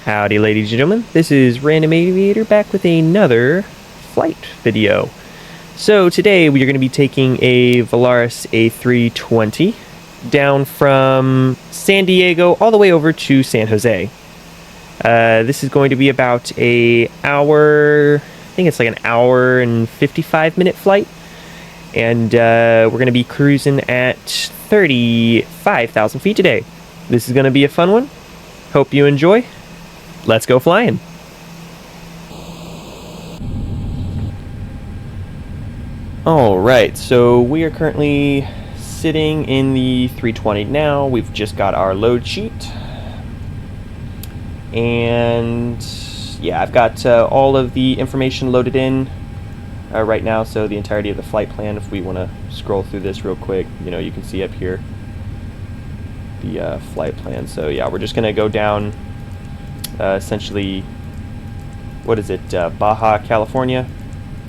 Howdy ladies and gentlemen, this is Random Aviator back with another flight video. So today we are going to be taking a Volaris A320 down from San Diego all the way over to San Jose. This is going to be about an hour, I think it's like an hour and 55-minute flight. And we're going to be cruising at 35,000 feet today. This is going to be a fun one. Hope you enjoy. Let's go flying. Alright, so we are currently sitting in the 320 now. We've just got our load sheet. And yeah, I've got all of the information loaded in right now, so the entirety of the flight plan. If we want to scroll through this real quick, you can see up here the flight plan. So yeah, we're just going to go down essentially, what is it, Baja California.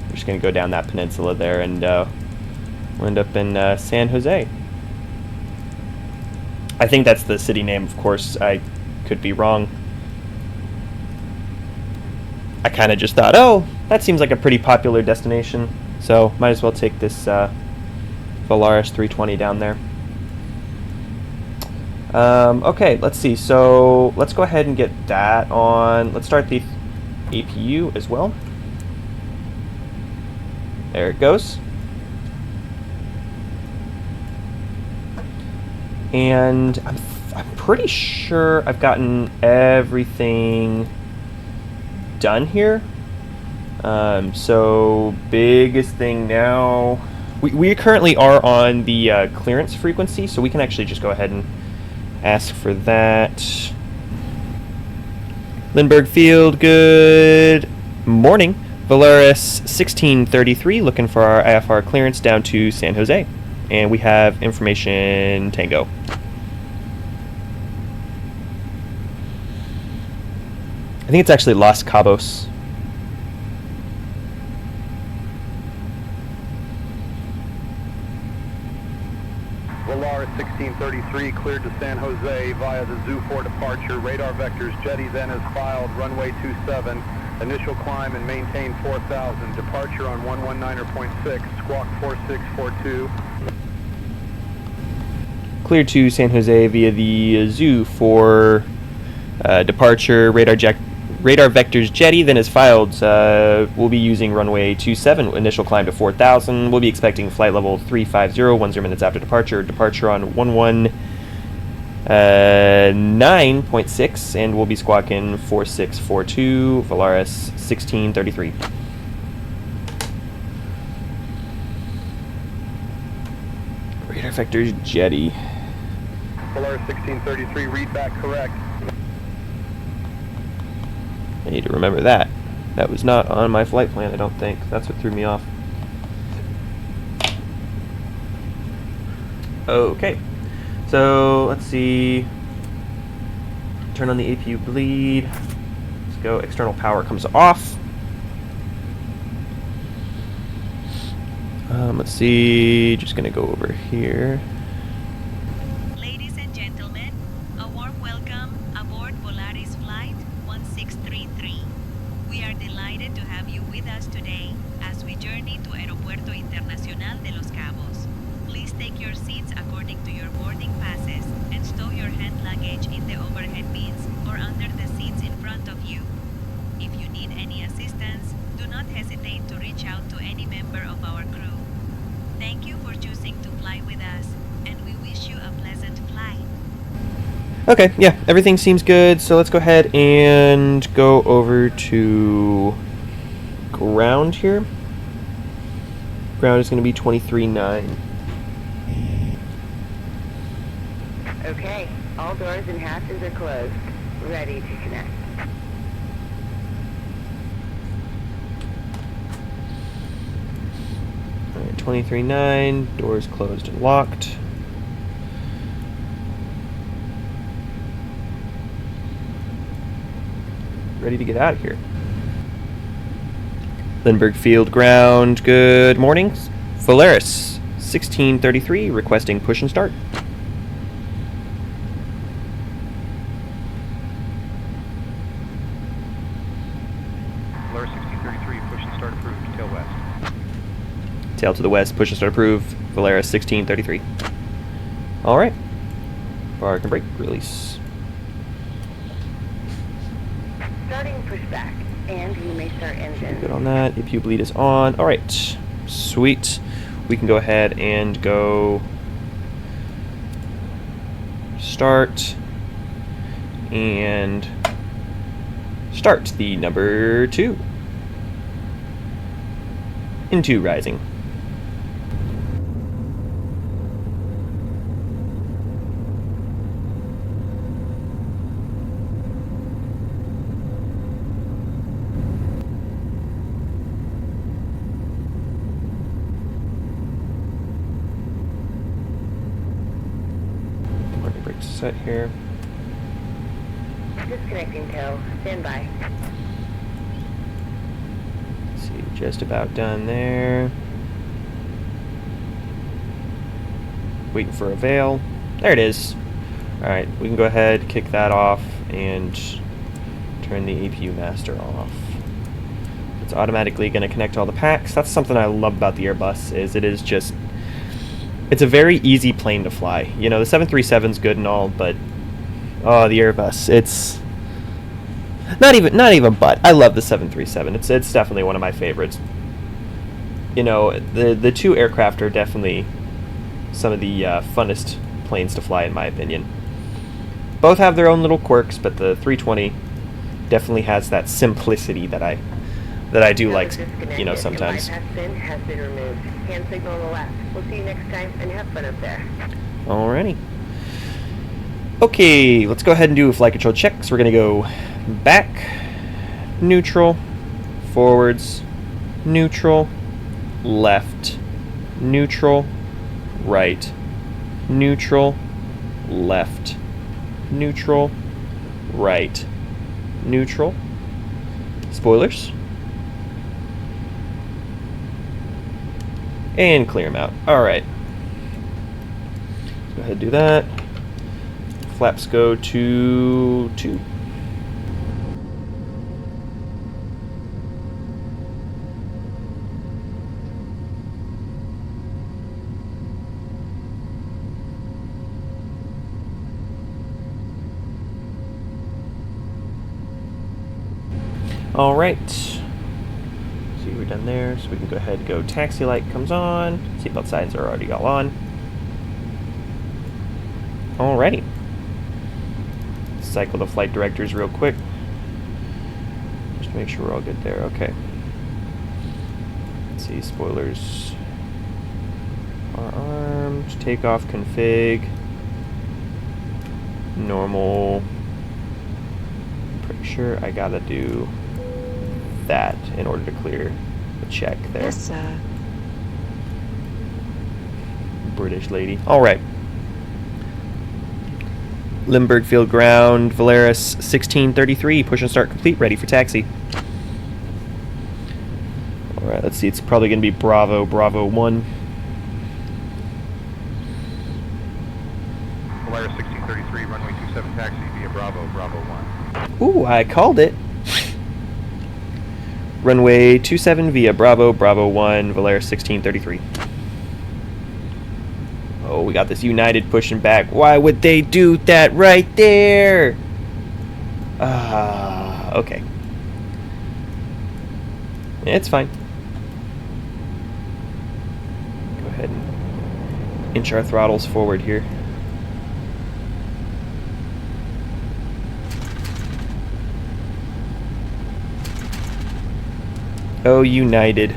We're just going to go down that peninsula there, and we'll end up in San Jose. I think that's the city name, of course. I could be wrong. I kind of just thought, oh, that seems like a pretty popular destination, so might as well take this Volaris 320 down there. Okay, let's see. So let's go ahead and get that on. Let's start the APU as well. There it goes. And I'm pretty sure I've gotten everything done here. So biggest thing now, we currently are on the clearance frequency, so we can actually just go ahead and ask for that. Lindbergh Field, good morning. Volaris 1633, looking for our IFR clearance down to San Jose. And we have information Tango. I think it's actually Los Cabos. Volaris 1633 cleared to San Jose via the Zoo 4 departure. Radar vectors jetty then is filed. Runway 27. Initial climb and maintain 4,000. Departure on 119.6. Squawk 4642. Cleared to San Jose via the Zoo 4 departure. Radar vectors jetty then is filed. We'll be using runway 27, initial climb to 4,000. We'll be expecting flight level 350, 10 minutes after departure. Departure on 119.6, and we'll be squawking 4642, Volaris 1633. Radar vectors jetty. Volaris 1633, read back correct. I need to remember that. That was not on my flight plan, I don't think. That's what threw me off. Okay. So, let's see. Turn on the APU bleed. Let's go. External power comes off. Let's see. Just going to go over here. Ladies and gentlemen, a warm welcome aboard Volaris Flight 1633. We are delighted to have you with us today as we journey to Aeropuerto Internacional de Los Cabos. Please take your seats according to your boarding passes and stow your hand luggage in the overhead bins or under the seats in front of you. If you need any assistance, do not hesitate to reach out to any member of our crew. Thank you for choosing to fly with us, and we wish you a pleasant flight. Okay, yeah, everything seems good, so let's go ahead and go over to ground here. Ground is going to be 23.9. Okay, all doors and hatches are closed. Ready to connect. Alright, 23.9, doors closed and locked. Ready to get out of here. Lindbergh Field ground, good morning. Volaris 1633, requesting push and start. Volaris 1633, push and start approved, tail west. Tail to the west, push and start approved, Volaris 1633. Alright. Park and brake, release. Starting pushback, and you may start engine. Good on that. APU bleed is on. Alright. Sweet. We can go ahead and go start and start the number 2 into rising. Parking brake set here. Disconnecting tail. Stand by. See, just about done there. Waiting for a veil. There it is. Alright, we can go ahead, kick that off, and turn the APU master off. It's automatically going to connect all the packs. That's something I love about the Airbus, is it is just... It's a very easy plane to fly. You know, the 737's good and all, but... Oh, the Airbus, it's... Not even but. I love the 737. It's definitely one of my favorites. You know, the two aircraft are definitely some of the funnest planes to fly, in my opinion. Both have their own little quirks, but the 320 definitely has that simplicity that I do like, you know, sometimes. The bypass pin has been removed. Hand signal on the left. We'll see you next time, and have fun up there. Alrighty. Okay, let's go ahead and do a flight control check. So we're going to go back, neutral, forwards, neutral, left, neutral, right, neutral, left, neutral, right, neutral, spoilers, and clear them out. Alright. Let's go ahead and do that. Flaps go to 2. All right. See, we're done there, so we can go ahead and go. Taxi light comes on. Seatbelt signs are already all on. Alrighty. Cycle the flight directors real quick. Just to make sure we're all good there. Okay. Let's see, spoilers are armed. Takeoff config. Normal. Pretty sure I gotta do that in order to clear the check there. Yes, sir. British lady. Alright. Limburg Field Ground, Volaris 1633, push and start complete, ready for taxi. Alright, let's see, it's probably going to be Bravo 1. Volaris 1633, runway 27 taxi via Bravo 1. Ooh, I called it. Runway 27 via Bravo 1, Volaris 1633. Oh, we got this United pushing back. Why would they do that right there? Okay. Yeah, it's fine. Go ahead and inch our throttles forward here. Oh, United.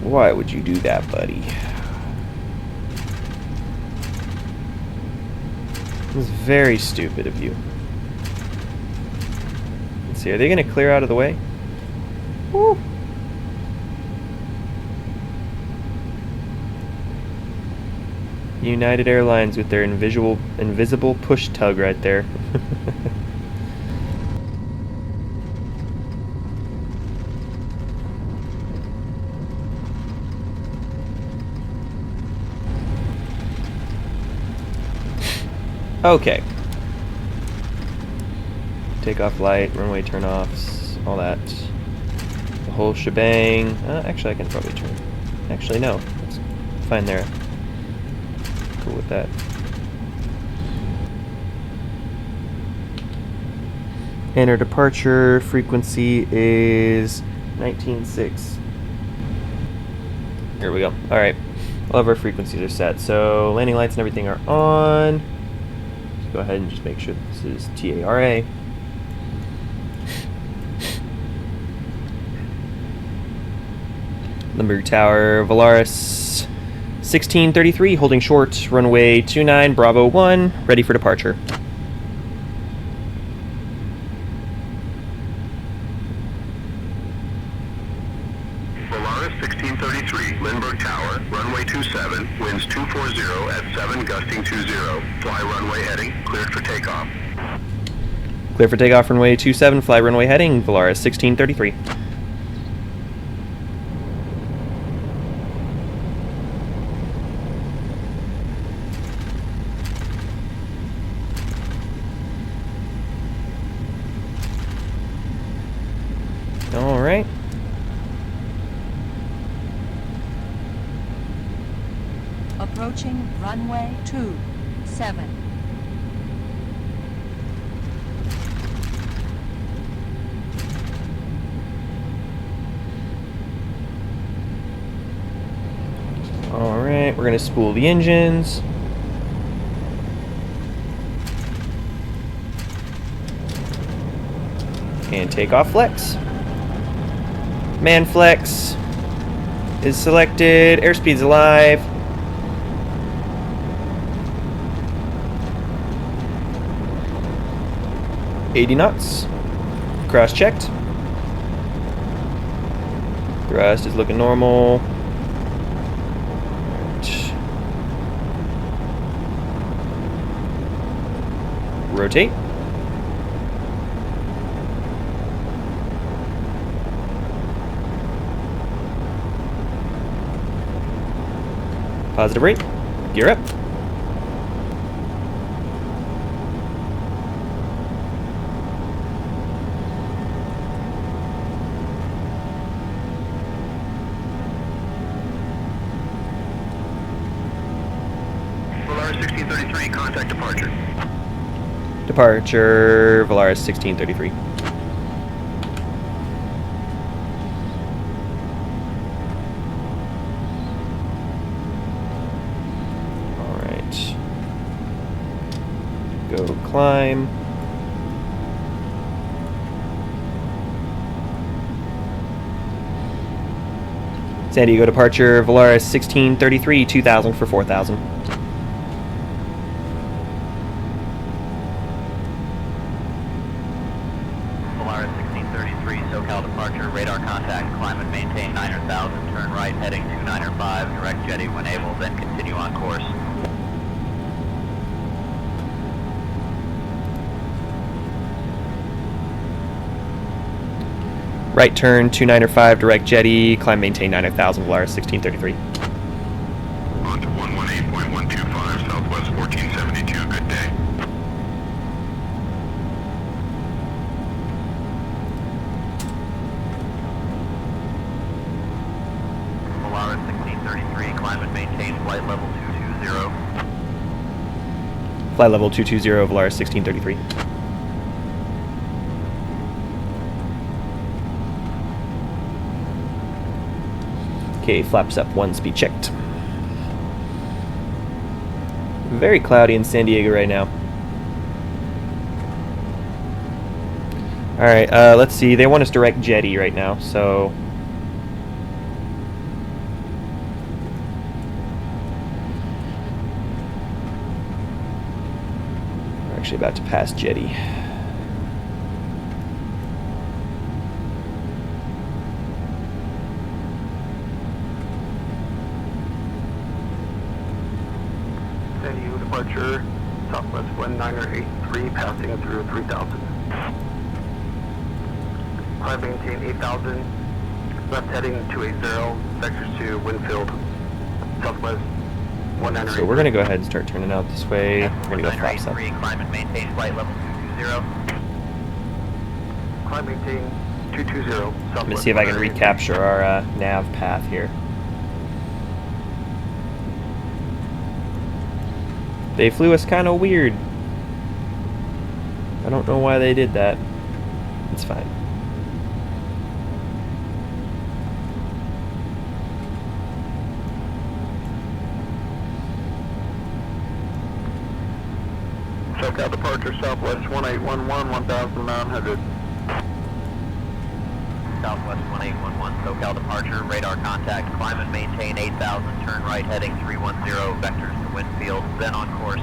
Why would you do that, buddy? It was very stupid of you. Let's see, are they going to clear out of the way? Woo! United Airlines with their invisible push tug right there. Okay. takeoff light, runway turn-offs, all that. The whole shebang. Actually, I can probably turn. Actually, no. It's fine there. Cool with that. And our departure frequency is 19.6. Here we go. Alright. All of our frequencies are set. So landing lights and everything are on. Let's go ahead and just make sure that this is TARA. Limburg Tower, Volaris 1633, holding short, runway 29, Bravo 1, ready for departure. Volaris 1633, Limburg Tower, runway 27, winds 240 at 7, gusting 20. Fly runway heading, cleared for takeoff. Clear for takeoff, runway 27, fly runway heading, Volaris 1633. Alright. Approaching runway 27. Alright, we're going to spool the engines. And take off flex. Man flex is selected. Airspeed's alive. $80 knots. Cross checked. Thrust is looking normal. Rotate. Positive rate. Gear up. Volaris 1633, contact departure. Departure, Volaris 1633. Alright. Go climb. San Diego departure, Volaris 1633, 2000 for 4000. Volaris 1633, SoCal departure, radar contact, climb and maintain 9,000, turn right heading 295, direct jetty when able, then continue on course. Right turn, 295, direct jetty, climb maintain 9,000, Volaris 1633. On to 118.125, Southwest 1472, good day. Volaris 1633, climb and maintain flight level 220. Flight level 220, Volaris 1633. Okay, flaps up 1, speed checked. Very cloudy in San Diego right now. Alright, let's see. They want us direct jetty right now, so... we're actually about to pass jetty. San Diego departure, Southwest 1983, passing through 3000. Climb maintain 8000, left heading 280, vectors to Winfield, Southwest 1983. So we're going to go ahead and start turning out this way. We're going to go flaps up. 1983, climb and maintain flight level 220. Climb maintain 220. I'm going to see if I can recapture our nav path here. They flew us kind of weird. I don't know why they did that. It's fine. SoCal departure Southwest 1811, 1900. Southwest 1811, SoCal departure, radar contact, climb and maintain 8,000, turn right heading 310, vectors to Winfield, then on course.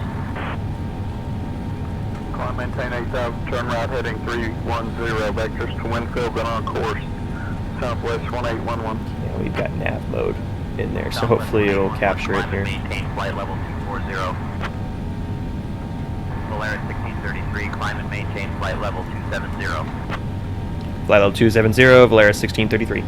Climb maintain 8,000, turn right heading 310, vectors to Winfield, then on course. Southwest 1811. Yeah, we've got nav mode in there, so Southwest hopefully it'll 1811, capture it climb here. and maintain flight level 240. Volaris 1633, climb and maintain flight level 270. Flight level 270, Volaris 1633.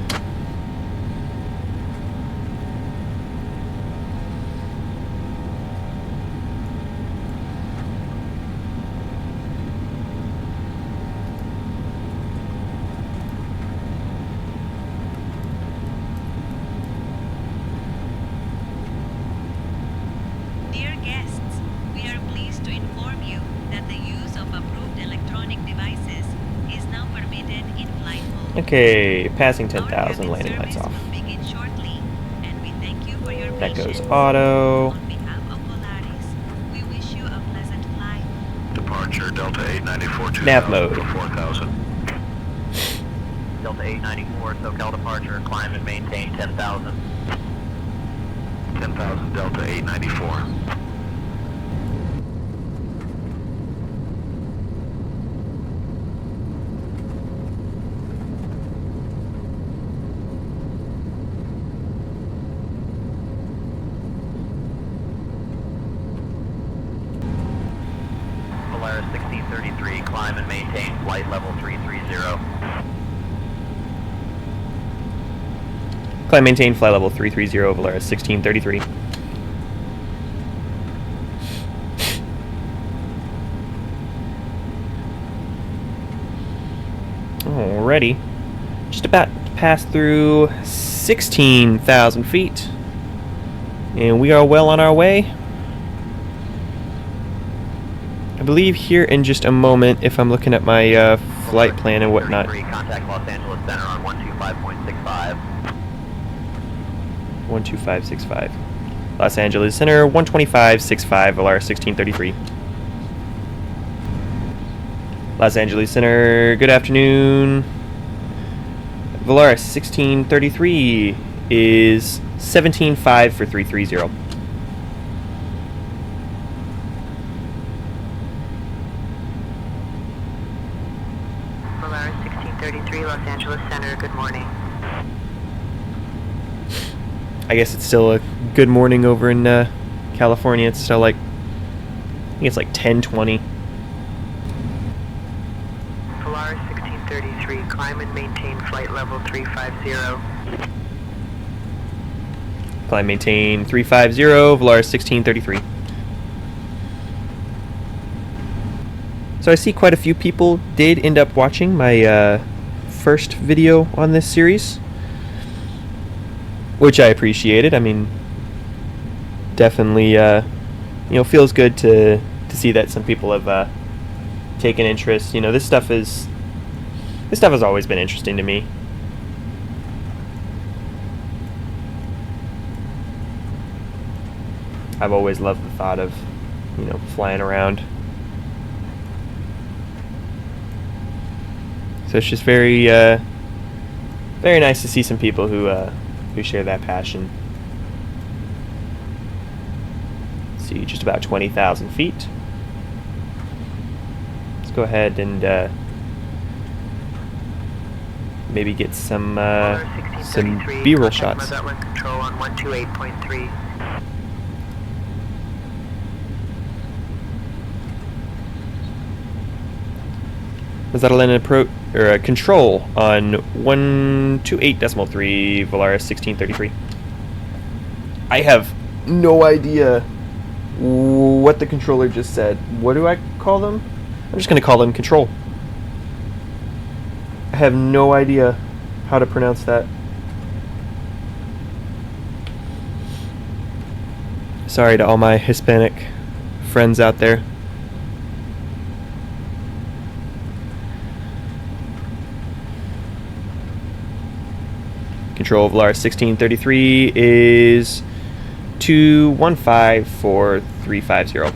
Dear guests, we are pleased to inform you that the use of approved electronic devices is now permitted in flight mode. Okay, passing Our 10,000, cabin landing lights service off. will begin shortly, and we thank you for your That patience. goes auto. On behalf of Volaris, we wish you a pleasant flight. Departure Delta 894, Nav mode. 4000. Delta 894, SoCal departure, climb and maintain 10,000. 10,000 Delta 894. Volaris 1633, climb and maintain flight level 330. Climb maintain flight level 330, Volaris 1633. Alrighty. Just about to pass through 16,000 feet. And we are well on our way. I believe here in just a moment, if I'm looking at my flight plan and whatnot. 33, contact Los Angeles Center on 125.65. 12565. Los Angeles Center, 12565, Volaris 1633. Los Angeles Center, good afternoon. Volaris 1633 is 17.5 for 330. Volaris 1633, Los Angeles Center, good morning. I guess it's still a good morning over in California. It's still like, I think it's like 10:20. Volaris 1633, climb and maintain flight level 350. Climb maintain 350, Volaris 1633. So I see quite a few people did end up watching my first video on this series, which I appreciated. I mean, definitely, feels good to see that some people have taken interest. You know, this stuff has always been interesting to me. I've always loved the thought of, flying around. So it's just very, very nice to see some people who share that passion. Let's see, just about 20,000 feet. Let's go ahead and maybe get some B-roll shots. Control on 128.3. Mazatlán control on 128.3 Volaris 1633. I have no idea what the controller just said. What do I call them? I'm just going to call them control. have no idea how to pronounce that. Sorry to all my Hispanic friends out there. Control Volaris 1633 is 2154350.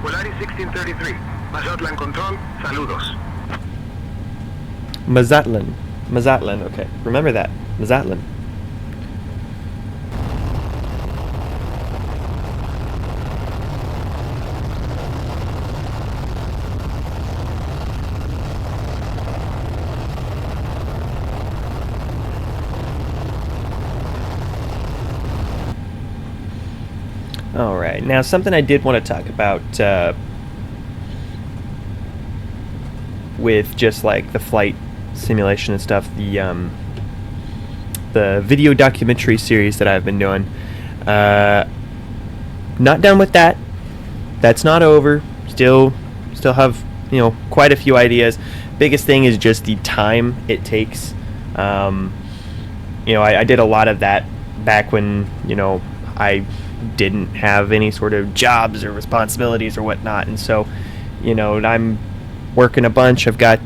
Volaris 1633, Mazatlan Control, saludos. Mazatlan, okay. Remember that. Mazatlan. Alright, now something I did want to talk about with just like the flight simulation and stuff, the video documentary series that I've been doing. Not done with that. That's not over. Still have, you know, quite a few ideas. Biggest thing is just the time it takes. You know, I did a lot of that back when, you know, I didn't have any sort of jobs or responsibilities or whatnot, and so, you know, I'm working a bunch. I've got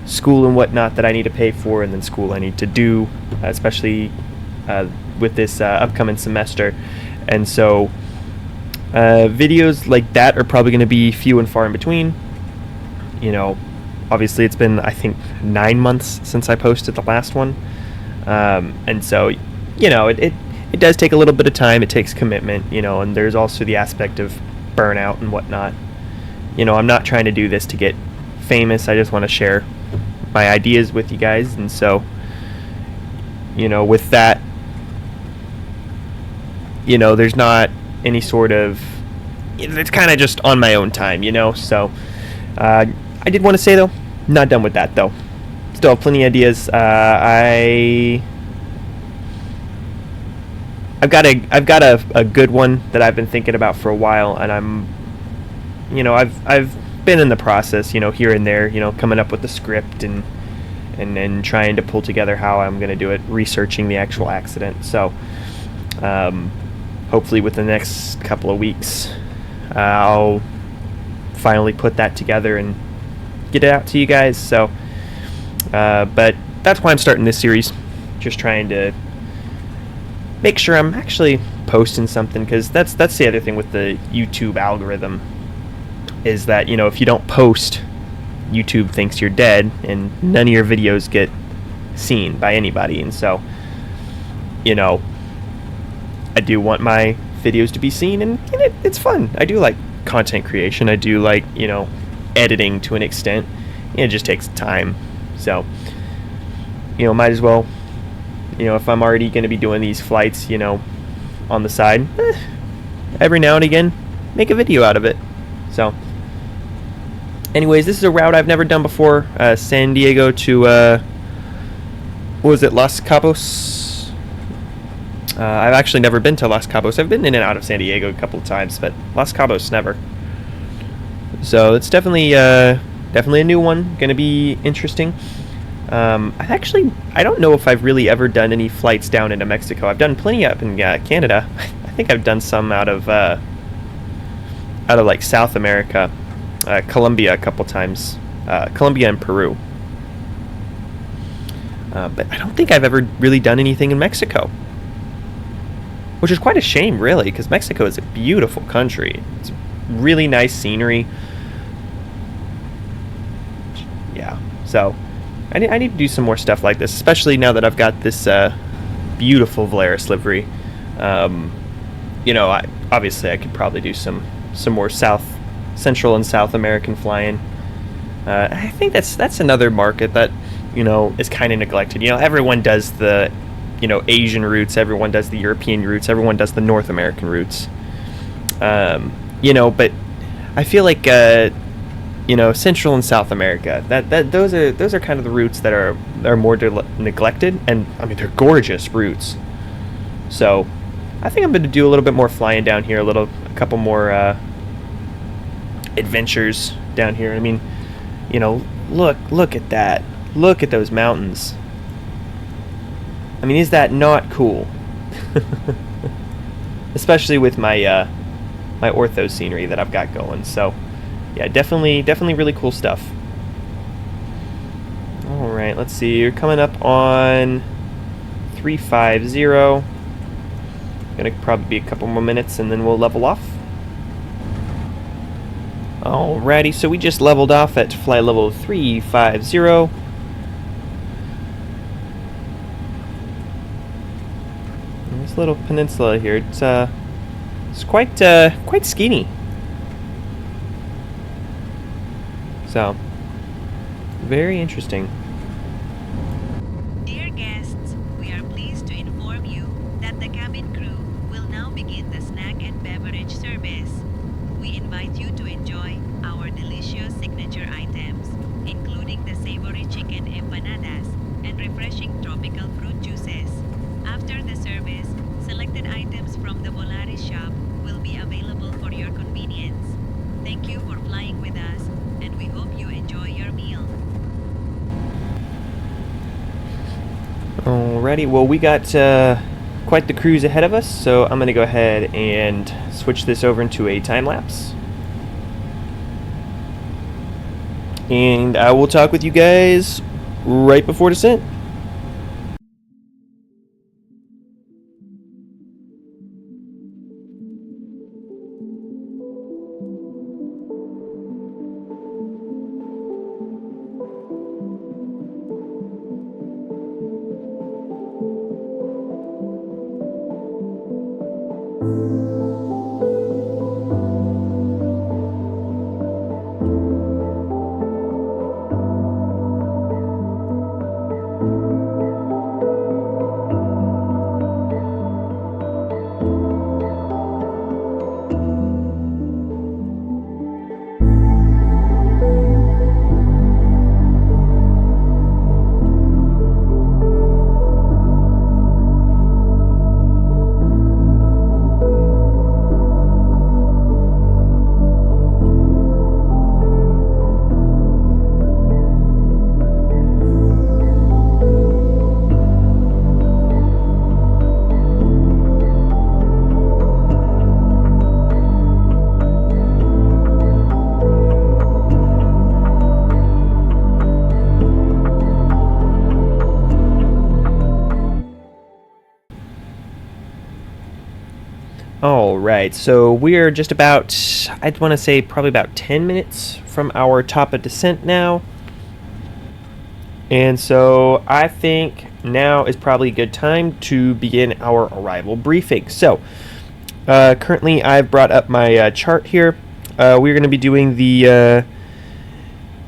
school and whatnot that I need to pay for, and then school I need to do, especially with this upcoming semester, and so videos like that are probably going to be few and far in between. You know, obviously it's been, I think, 9 months since I posted the last one, and so, you know, it does take a little bit of time. It takes commitment, you know, and there's also the aspect of burnout and whatnot. You know, I'm not trying to do this to get famous. I just want to share my ideas with you guys, and so, you know, with that, you know, there's not any sort of, it's kind of just on my own time, you know. So I did want to say, though, not done with that, though. Still have plenty of ideas. I've got a good one that I've been thinking about for a while, and I'm, you know, I've been in the process, you know, here and there, you know, coming up with the script and trying to pull together how I'm going to do it, researching the actual accident. So hopefully within the next couple of weeks, I'll finally put that together and get it out to you guys. So, but that's why I'm starting this series, just trying to make sure I'm actually posting something, because that's the other thing with the YouTube algorithm, is that, you know, if you don't post, YouTube thinks you're dead and none of your videos get seen by anybody. And so, you know, I do want my videos to be seen, and it's fun. I do like content creation. I do like, you know, editing to an extent. It just takes time. So, you know, might as well, you know, if I'm already going to be doing these flights, you know, on the side, every now and again, make a video out of it. So, anyways, this is a route I've never done before. San Diego to, what was it, Los Cabos? I've actually never been to Los Cabos. I've been in and out of San Diego a couple of times, but Los Cabos, never. So, it's definitely a new one. Going to be interesting. I don't know if I've really ever done any flights down into Mexico. I've done plenty up in Canada. I think I've done some out of like South America, Colombia a couple times, Colombia and Peru. But I don't think I've ever really done anything in Mexico, which is quite a shame, really, because Mexico is a beautiful country. It's really nice scenery. Yeah, so I need to do some more stuff like this, especially now that I've got this beautiful Volaris livery. You know, obviously I could probably do some more Central and South American flying. I think that's another market that, you know, is kind of neglected. You know, everyone does the, you know, Asian routes, everyone does the European routes, everyone does the North American routes. You know, but I feel like you know, Central and South America, those are kind of the routes that are more neglected, and I mean, they're gorgeous routes. So, I think I'm going to do a little bit more flying down here, a couple more adventures down here. I mean, you know, look at that. Look at those mountains. I mean, is that not cool? Especially with my my ortho scenery that I've got going. So, yeah, definitely really cool stuff. All right, let's see. You're coming up on 350. Gonna probably be a couple more minutes and then we'll level off. Alrighty, so we just leveled off at flight level 350. This little peninsula here, it's quite skinny. So, very interesting. Dear guests, we are pleased to inform you that the cabin crew will now begin the snack and beverage service. We invite you to enjoy our delicious signature items, including the savory chicken empanadas and refreshing tropical fruit juices. After the service, selected items from the Volaris shop will be available for your convenience. Thank you for flying with us, and we hope you enjoy your meal. Alrighty, well, we got quite the cruise ahead of us, so I'm going to go ahead and switch this over into a time lapse. And I will talk with you guys right before descent. Alright, so we're just about, I'd want to say probably about 10 minutes from our top of descent now. And so I think now is probably a good time to begin our arrival briefing. So, currently I've brought up my chart here. We're going to be doing the,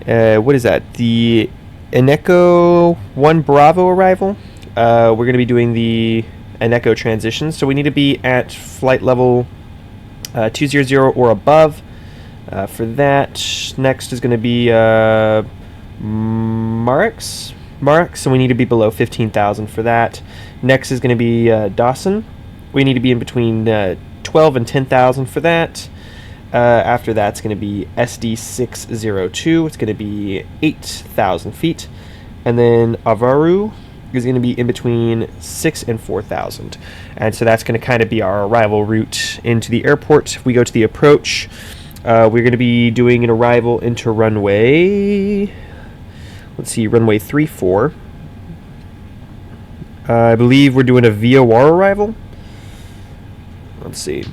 what is that? The Eneco 1 Bravo arrival. We're going to be doing the Eneco transition, so we need to be at flight level 200 or above. For that, next is going to be Marx, so we need to be below 15,000 for that. Next is going to be Dawson. We need to be in between 12 and 10,000 for that. After that, it's going to be SD602. It's going to be 8,000 feet. And then Avaru is going to be in between 6 and 4,000. And so that's going to kind of be our arrival route into the airport. If we go to the approach, we're going to be doing an arrival into runway, let's see, runway 34. I believe we're doing a VOR arrival. Let's see.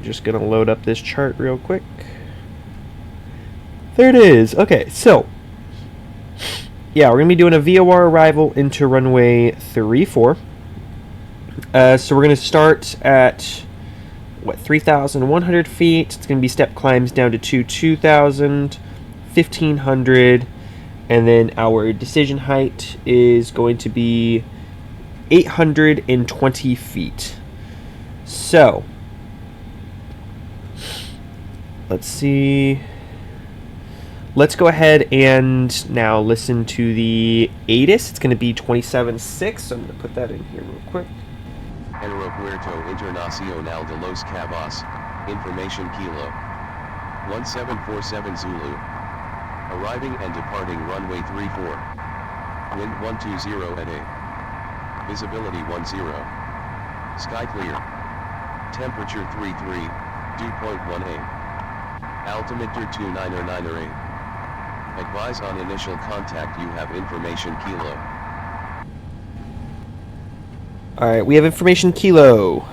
Just going to load up this chart real quick. There it is. Okay, so yeah, we're going to be doing a VOR arrival into runway 34. So we're going to start at, what, 3,100 feet. It's going to be step climbs down to 2,000, 1,500, and then our decision height is going to be 820 feet. So, let's see. Let's go ahead and now listen to the ATIS. It's going to be 27.6, so I'm going to put that in here real quick. Aeropuerto Internacional de Los Cabos, information Kilo 1747 Zulu. Arriving and departing runway 34. Wind 120 at 8. Visibility 10. Sky clear. Temperature 33, dew point 18. Altimeter 2998. Advise on initial contact, you have information Kilo. Alright, we have information Kilo.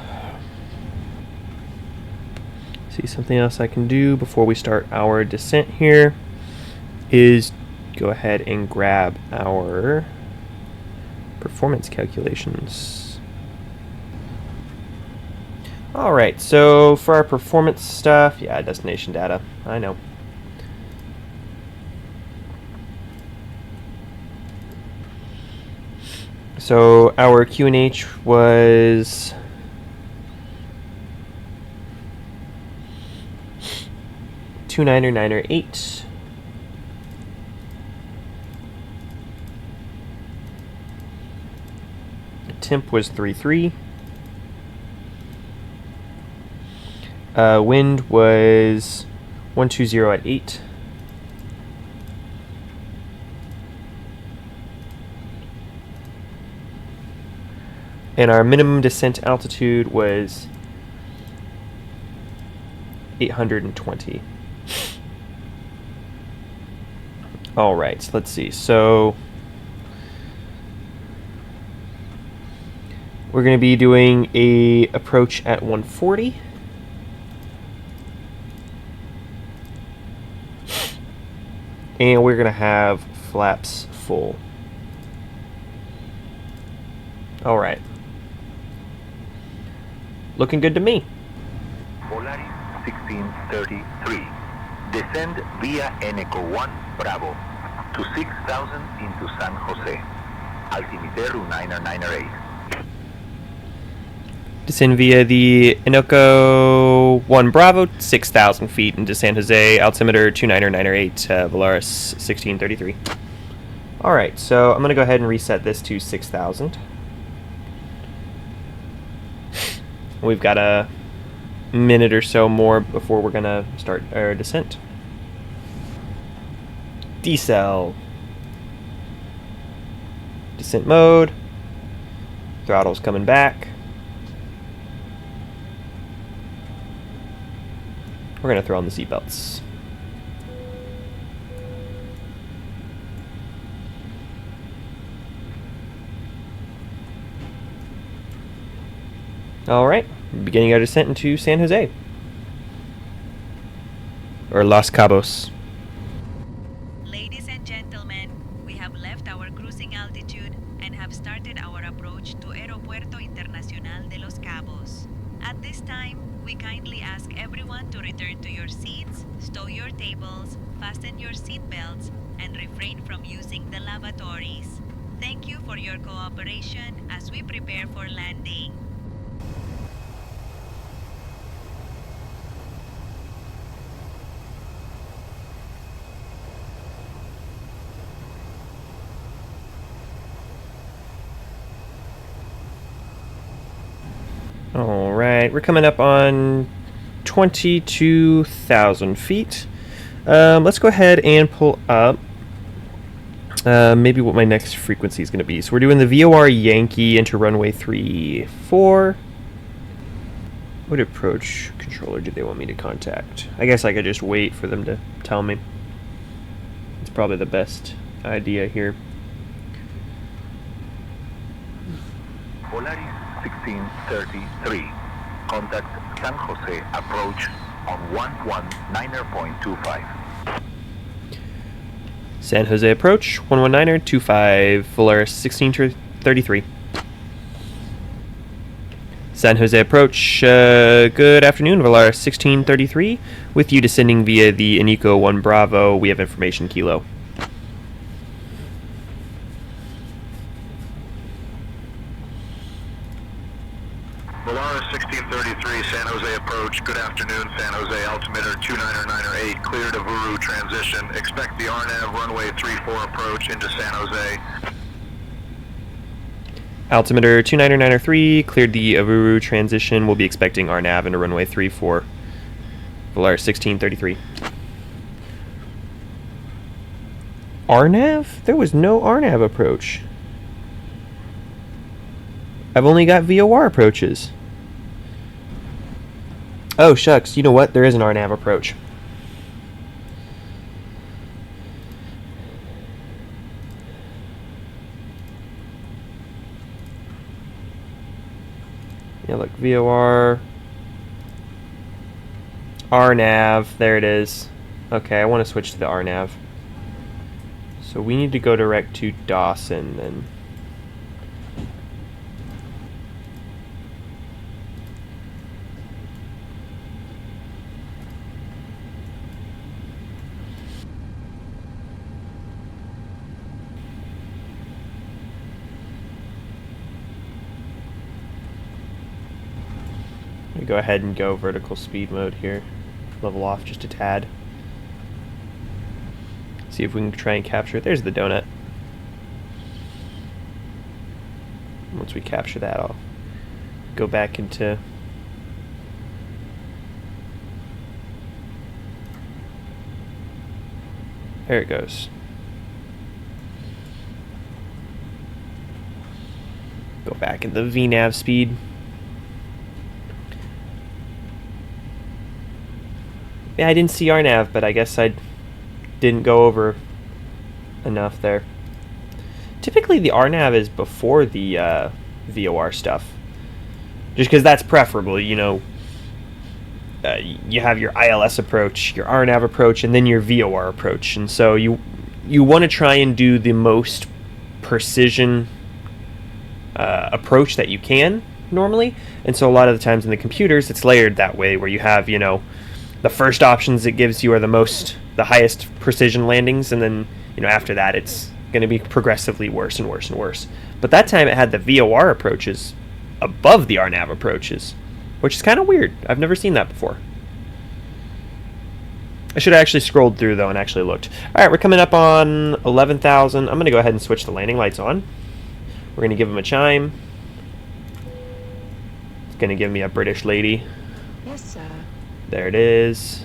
See, something else I can do before we start our descent here is go ahead and grab our performance calculations. Alright, so for our performance stuff, yeah, destination data, I know. So our QNH was 29908. Temp was 33. Wind was 120 at 8. And our minimum descent altitude was 820. All right, so let's see. So we're going to be doing a approach at 140. And we're going to have flaps full. All right. Looking good to me. Volaris 1633. Descend via Eneco 1 Bravo to 6,000 into San Jose. Altimeter 998. Descend via the Inoco 1 Bravo, 6,000 feet into San Jose, altimeter 29908, Volaris 1633. Alright, so I'm going to go ahead and reset this to 6,000. We've got a minute or so more before we're going to start our descent. Decel. Descent mode. Throttle's coming back. We're going to throw on the seatbelts. Alright, beginning our descent into San Jose. Or Los Cabos. Ladies and gentlemen, we have left our cruising altitude and have started our approach to Aeropuerto Internacional de Los Cabos. At this time, we kindly ask everyone to return to your seats, stow your tables, fasten your seat belts, and refrain from using the lavatories. Thank you for your cooperation as we prepare for landing. Alright, we're coming up on 22,000 feet. Let's go ahead and pull up maybe what my next frequency is going to be. So we're doing the VOR Yankee into runway 34. What approach controller do they want me to contact? I guess I could just wait for them to tell me. It's probably the best idea here. Volaris 1633. Contact San Jose approach on 119.25. San Jose approach, 119.25, Volaris 1633. San Jose approach, good afternoon, Volaris 1633. With you descending via the Inico 1 Bravo, we have information Kilo. Volaris 1633, San Jose approach. Good afternoon, San Jose. Altimeter 29908, clear to Vuru transition. Expect the RNAV runway 34 approach into San Jose. Altimeter 29903, cleared the Avuru transition. We'll be expecting RNAV into runway 34. Volaris 1633. RNAV? There was no RNAV approach. I've only got VOR approaches. Oh, shucks. You know what? There is an RNAV approach. Yeah, look. VOR. RNAV. There it is. Okay, I want to switch to the RNAV. So we need to go direct to Dawson then. Go ahead and go vertical speed mode here. Level off just a tad. See if we can try and capture it. There's the donut. Once we capture that, I'll go back into there it goes. Go back into VNAV speed. Yeah, I didn't see RNAV, but I guess I didn't go over enough there. Typically, the RNAV is before the VOR stuff. Just because that's preferable, you know. You have your ILS approach, your RNAV approach, and then your VOR approach. And so you want to try and do the most precision approach that you can, normally. And so a lot of the times in the computers, it's layered that way, where you have, you know, the first options it gives you are the highest precision landings, and then, you know, after that it's going to be progressively worse and worse and worse. But that time it had the VOR approaches above the RNAV approaches, which is kind of weird. I've never seen that before. I should have actually scrolled through though and actually looked. Alright, we're coming up on 11,000. I'm going to go ahead and switch the landing lights on. We're going to give them a chime. It's going to give me a British lady. Yes, sir. There it is.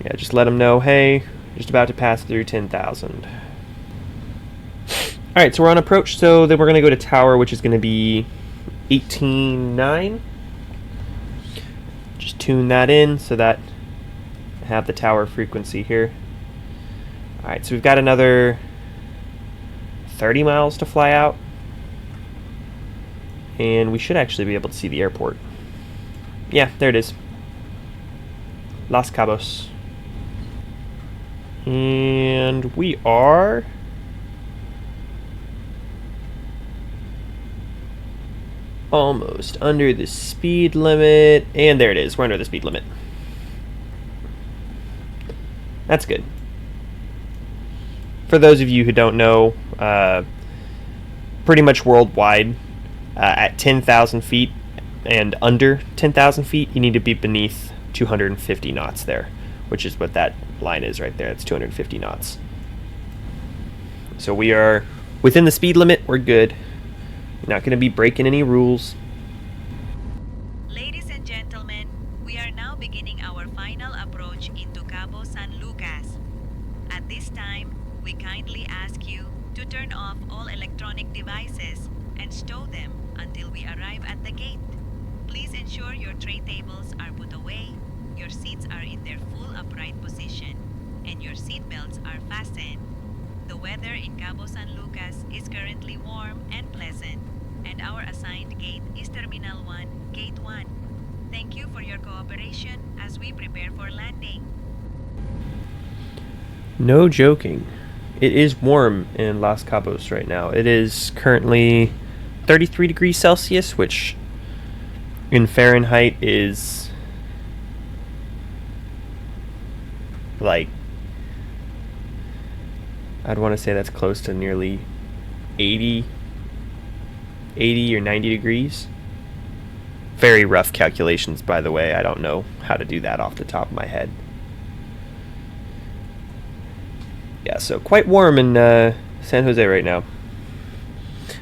Yeah, just let them know, hey, just about to pass through 10,000. Alright, so we're on approach, so then we're going to go to tower, which is going to be 18.9. Just tune that in so that I have the tower frequency here. Alright, so we've got another 30 miles to fly out. And we should actually be able to see the airport. Yeah, there it is. Los Cabos. And we are almost under the speed limit. And there it is. We're under the speed limit. That's good. For those of you who don't know, pretty much worldwide, at 10,000 feet and under 10,000 feet, you need to be beneath 250 knots there, which is what that line is right there. It's 250 knots. So we are within the speed limit. We're good. We're not going to be breaking any rules. Ladies and gentlemen, we are now beginning our final approach into Cabo San Lucas. At this time, we kindly ask you to turn off all electronic devices and stow them until we arrive at the gate. Please ensure your tray tables are put away, your seats are in their full upright position, and your seat belts are fastened. The weather in Cabo San Lucas is currently warm and pleasant, and our assigned gate is Terminal 1, Gate 1. Thank you for your cooperation as we prepare for landing. No joking. It is warm in Los Cabos right now. It is currently 33 degrees Celsius, which in Fahrenheit is like, I'd want to say that's close to nearly 80 or 90 degrees. Very rough calculations, by the way. I don't know how to do that off the top of my head. Yeah, so quite warm in San Jose right now.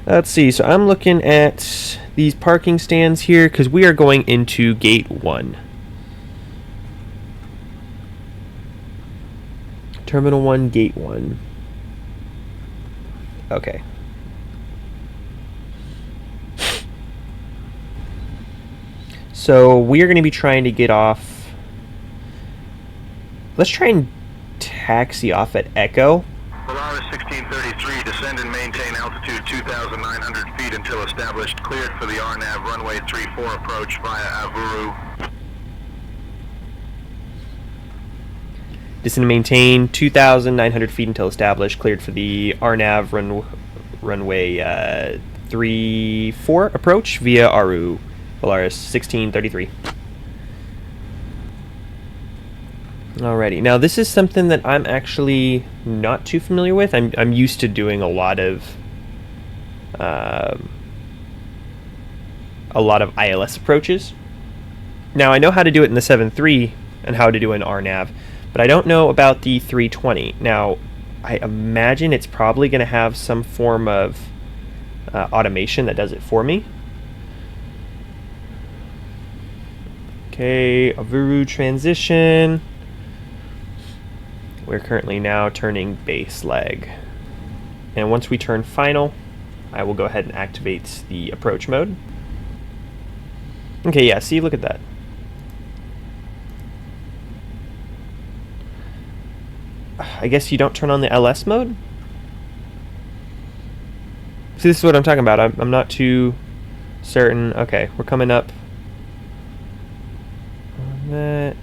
Let's see, so I'm looking at these parking stands here because we are going into gate 1. Terminal 1, gate 1. Okay. So we are going to be trying to get off. Let's try and taxi off at Echo. Volaris 1633, descend and maintain altitude 2,900 feet until established. Cleared for the RNAV runway 34 approach via Avuru. Descend and maintain 2,900 feet until established. Cleared for the RNAV runway 34 approach via Aru. Volaris 1633. Alrighty, now this is something that I'm actually not too familiar with. I'm used to doing a lot of ILS approaches. Now I know how to do it in the 7.3 and how to do an RNAV, but I don't know about the 320. Now I imagine it's probably going to have some form of automation that does it for me. Okay, Avuru transition. We're currently now turning base leg. And once we turn final, I will go ahead and activate the approach mode. Okay, yeah, see, look at that. I guess you don't turn on the LS mode? See, this is what I'm talking about. I'm not too certain. Okay, we're coming up on that.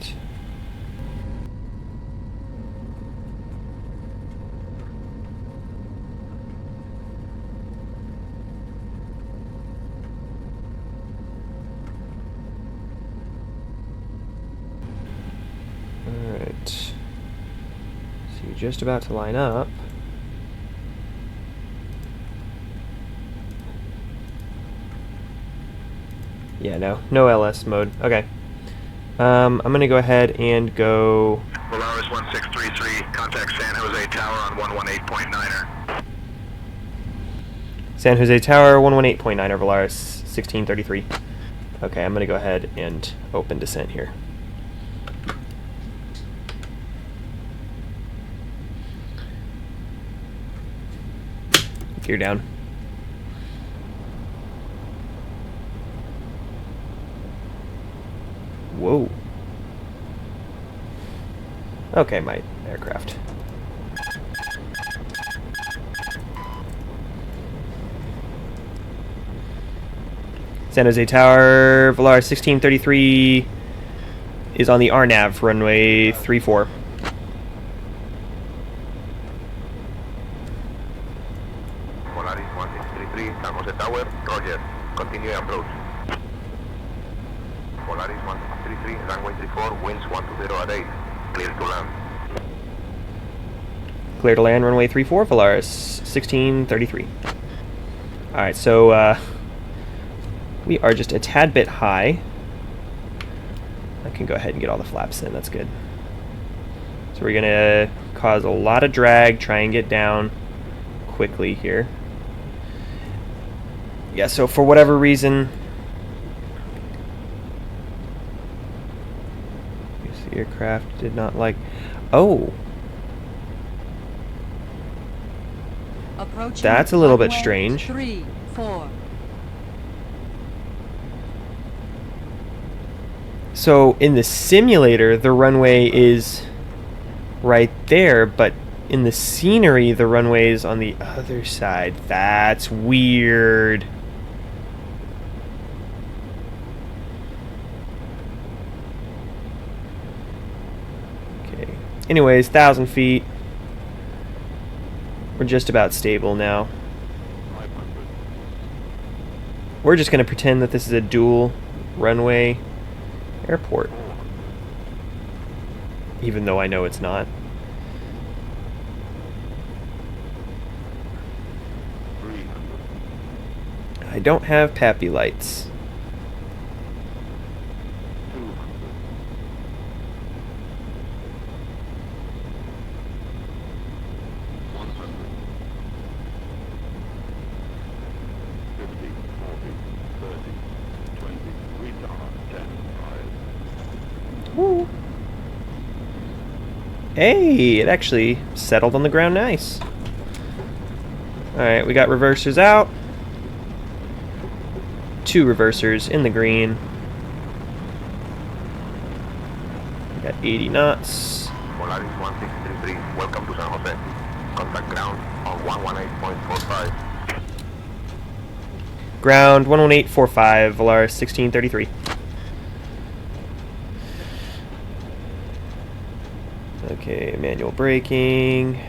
Alright. So you're just about to line up. Yeah, no LS mode. Okay. I'm gonna go ahead and go. Volaris 1633, contact San Jose Tower on 118.9er. San Jose Tower 118.9er Volaris 1633. Okay, I'm gonna go ahead and open descent here. Gear down. Whoa. Okay, my aircraft. San Jose Tower, Volaris 1633 is on the RNAV runway 34. Volaris 1633, San Jose Tower, Roger. Continue approach. Volaris 1633, runway 34, winds 120 at 8. Clear to land. Clear to land, runway 34, Volaris 1633. Alright, so we are just a tad bit high. I can go ahead and get all the flaps in, that's good. So we're gonna cause a lot of drag, try and get down quickly here. Yeah, so for whatever reason, the aircraft did not like. Oh, Approaching that's a little bit runway strange. 34. So in the simulator, the runway is right there, but in the scenery, the runway is on the other side. That's weird. Okay. Anyways, 1,000 feet. We're just about stable now. We're just going to pretend that this is a dual runway airport, even though I know it's not. I don't have PAPI lights. Woo. Hey, it actually settled on the ground nice. Alright, we got reversers out. 2 reversers in the green. We got 80 knots. Volaris 1633, welcome to San Jose. Contact ground on 118.45. Ground 11845, Volaris 1633. Okay, manual braking.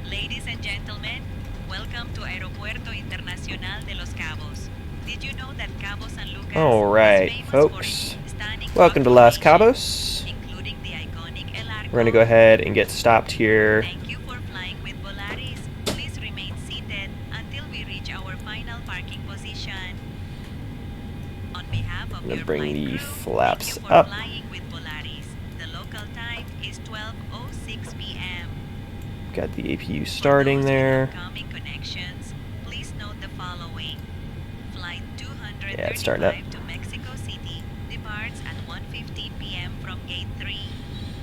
Ladies and gentlemen, welcome to Aeropuerto Internacional de Los Cabos. Did you know that Cabo San Lucas All right, is famous folks. for its stunning Welcome to rock Las formation, Cabos. including the iconic El Arco? We're going to go ahead and get stopped here. Thank you for flying with Volaris. Please remain seated until we reach our final parking position. On behalf of I'm gonna your bring flight the crew, flaps thank you for up. flying with Volaris. The local time is 12:06 p.m. Got the APU For starting those with there. upcoming connections, please note the following. Flight 235 Yeah, it's starting up. to Mexico City departs at 1:15 p.m. from Gate 3,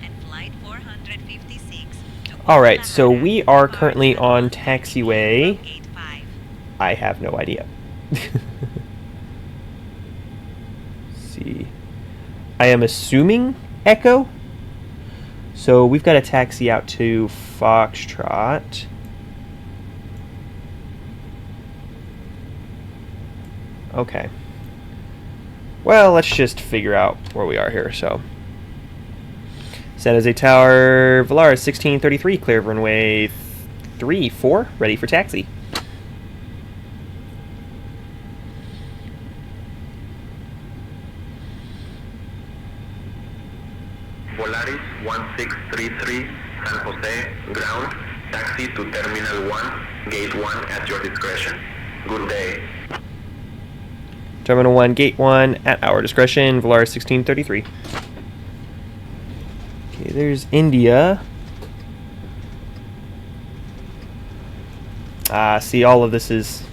and Flight 456 to Alright, so Guadalajara we are departs currently at on 1:15 taxiway. from Gate 5. I have no idea. See. I am assuming Echo. So we've got a taxi out to Foxtrot. Okay. Well, let's just figure out where we are here. So, San Jose Tower, Volaris 1633, clear of runway 34, ready for taxi. Volaris 1633, San Jose, ground, taxi to Terminal 1, Gate 1 at your discretion. Good day. Terminal 1, Gate 1, at our discretion, Volaris 1633. Okay, there's India. See, all of this is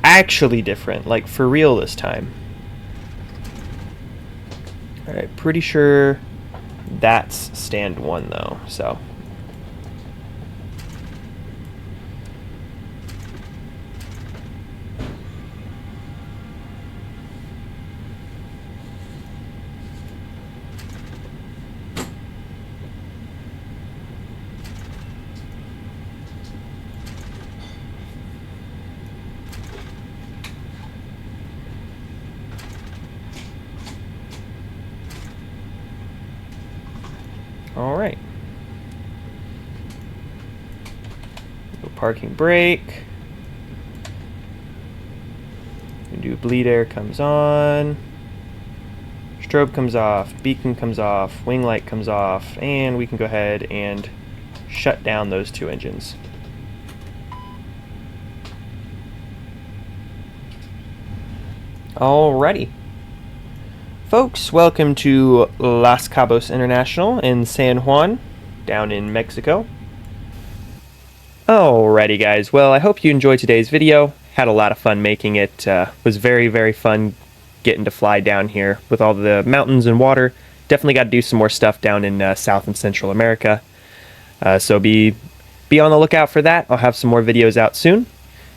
actually different, like for real this time. Alright, pretty sure that's stand 1 though, so. Alright. Parking brake. We do bleed air comes on. Strobe comes off. Beacon comes off. Wing light comes off. And we can go ahead and shut down those 2 engines. Alrighty. Folks, welcome to Los Cabos International in San Juan, down in Mexico. Alrighty guys, well I hope you enjoyed today's video. Had a lot of fun making it. Was very, very fun getting to fly down here with all the mountains and water. Definitely got to do some more stuff down in South and Central America. So be on the lookout for that. I'll have some more videos out soon.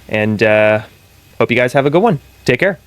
And hope you guys have a good one. Take care.